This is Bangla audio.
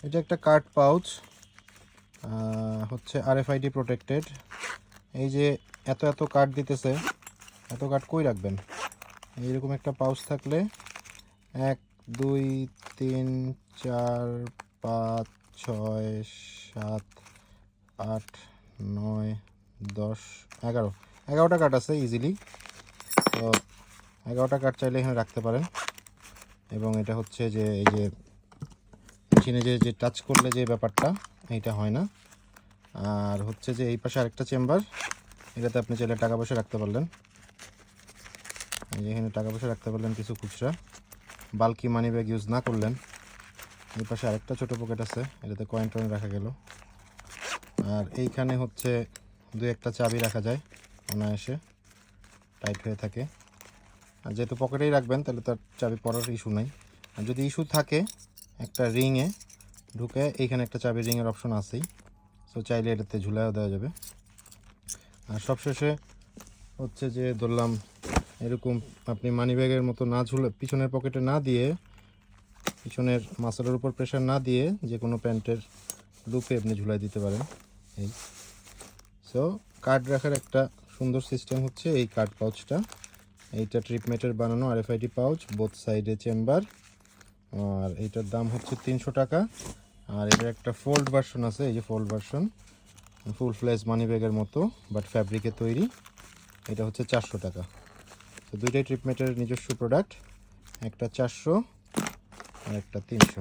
এটা একটা কার্ড পাউচ, হচ্ছে আরএফআইডি প্রোটেক্টেড। এই যে এত এত কার্ড দিতেছে, এত কার্ড কই রাখবেন? এইরকম একটা পাউচ থাকলে 1 2 3 4 5 6 7 8 9 10 11টা কার্ড আছে ইজিলি। তো 11টা কার্ড চাইলে এখানে রাখতে পারেন। এবং এটা হচ্ছে যে এই যে মেশিনে যে টাচ করলে যে ব্যাপারটা, এইটা হয় না। আর হচ্ছে যে এই পাশে আরেকটা চেম্বার, এটাতে আপনি চাইলে টাকা পয়সা রাখতে পারলেন। এই যে এখানে টাকা পয়সা রাখতে পারলেন কিছু খুচরা, বাল্কি মানি ব্যাগ ইউজ না করলেন। এই পাশে আরেকটা ছোটো পকেট আছে, এটাতে কয়েন টয়েন রাখা গেল। আর এইখানে হচ্ছে 2-1টা চাবি রাখা যায় অনায়াসে, টাইট হয়ে থাকে। আর যেহেতু পকেটেই রাখবেন তাহলে তার চাবি পড়ার ইস্যু নাই। আর যদি ইস্যু থাকে, একটা রিংয়ে ঢুকে এইখানে একটা চাবি রিংয়ের অপশন আছেই, সো চাইলে এটাতে ঝুলাইও দেওয়া যাবে। আর সবশেষে হচ্ছে যে ধরলাম এরকম আপনি মানি ব্যাগের মতো না ঝুলে, পিছনের পকেটে না দিয়ে, পিছনের মাসলের উপর প্রেশার না দিয়ে যে কোনো প্যান্টের লুপে আপনি ঝুলাই দিতে পারেন। এই সো কার্ড রাখার একটা সুন্দর সিস্টেম হচ্ছে এই কার্ড পাউচটা। এইটা ট্রিপমেটের বানানো আরএফআইডি পাউচ, বোথ সাইডে চেম্বার। আর এইটার দাম হচ্ছে 300 টাকা। আর এটার একটা ফোল্ড ভার্সন আছে, এই যে ফোল্ড ভার্সন, ফুল ফ্লেজ মানি ব্যাগের মতো বাট ফ্যাব্রিকে তৈরি, এটা হচ্ছে 400 টাকা। তো দুইটাই ট্রিপমেটের নিজস্ব প্রোডাক্ট, একটা 400 আর একটা 300।